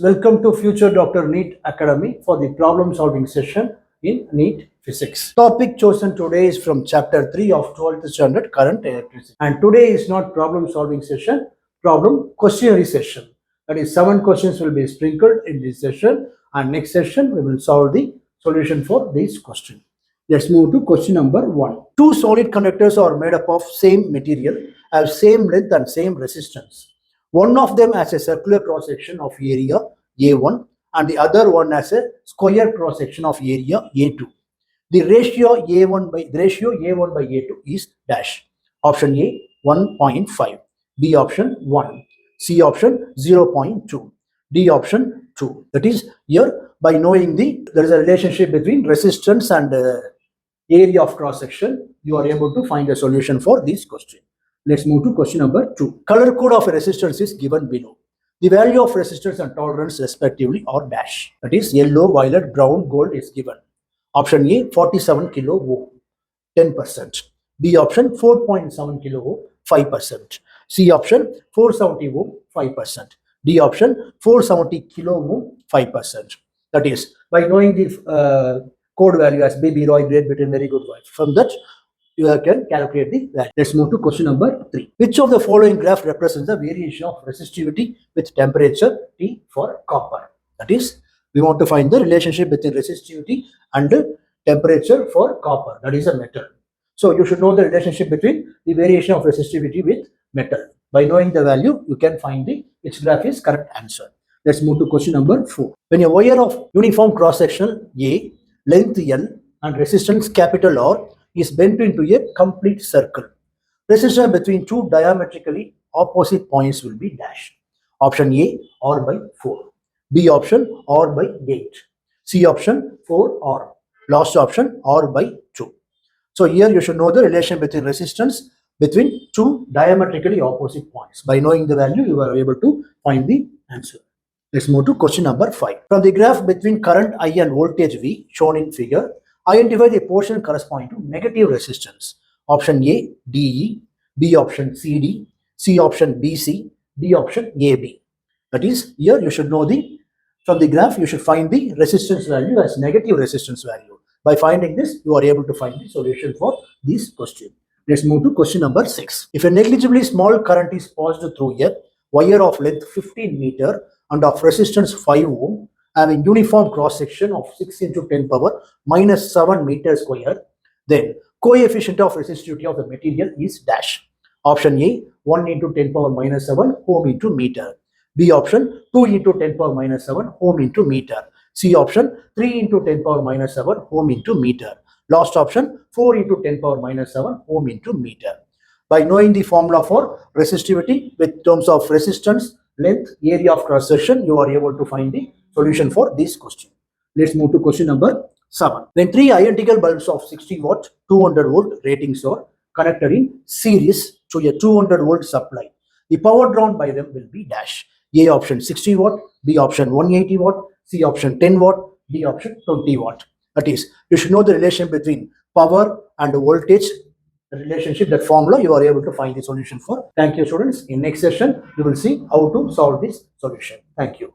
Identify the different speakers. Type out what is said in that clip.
Speaker 1: Welcome to Future Dr. NEET Academy for the problem solving session in NEET Physics. Topic chosen today is from chapter 3 of 12th standard current electricity. And today is not problem solving session, problem questionnaire session. That is 7 questions will be sprinkled in this session, and next session we will solve the solution for this question. Let's move to question number 1. Two solid conductors are made up of same material, have same length and same resistance. One of them has a circular cross section of area A1 and the other one has a square cross section of area A2. The ratio A1 by A2 is dash. Option A 1.5, B option 1, C option 0.2, D option 2. That is, here by knowing there is a relationship between resistance and area of cross section, you are able to find a solution for this question. Let's move to question number 2. Color code of a resistance is given below. The value of resistance and tolerance respectively are dash. That is, yellow, violet, brown, gold is given. Option A 47 kilo ohm, 10%. B option 4.7 kilo ohm, 5%. C option 470 ohm, 5%. D option 470 kilo ohm, 5%. That is, by knowing the code value as baby Roy, great Britain, very good wife. From that, you can calculate the value. Let's move to question number 3. Which of the following graph represents the variation of resistivity with temperature T for copper? That is, we want to find the relationship between resistivity and temperature for copper. That is a metal. So you should know the relationship between the variation of resistivity with metal. By knowing the value, you can find which graph is correct answer. Let's move to question number 4. When a wire of uniform cross section A, length L and resistance capital R is bent into a complete circle, resistance between two diametrically opposite points will be dash. Option A R by 4, B option R by 8, C option 4R, last option R by 2. So here you should know the relation between resistance between two diametrically opposite points. By knowing the value, you are able to find the answer. Let's move to question number 5. From the graph between current I and voltage V shown in figure, identify the portion corresponding to negative resistance. Option A DE, B option CD, C option BC, D option AB. That is, here you should know from the graph you should find the resistance value as negative resistance value. By finding this, you are able to find the solution for this question. Let's move to question number 6. If a negligibly small current is passed through a wire of length 15 meter and of resistance 5 ohm, having uniform cross section of 6 into 10 power minus 7 meters square, then coefficient of resistivity of the material is dash. Option A 1 into 10 power minus 7 ohm into meter. B option 2 into 10 power minus 7 ohm into meter. C option 3 into 10 power minus 7 ohm into meter. Last option 4 into 10 power minus 7 ohm into meter. By knowing the formula for resistivity with terms of resistance, length, area of cross section, you are able to find the solution for this question. Let's move to question number 7. When 3 identical bulbs of 60 watt, 200 volt ratings are connected in series to a 200 volt supply, the power drawn by them will be dash. A option 60 watt, B option 180 watt, C option 10 watt, D option 20 watt. That is, you should know the relation between power and voltage. The relationship, that formula, you are able to find the solution for. Thank you, students. In next session, you will see how to solve this solution. Thank you.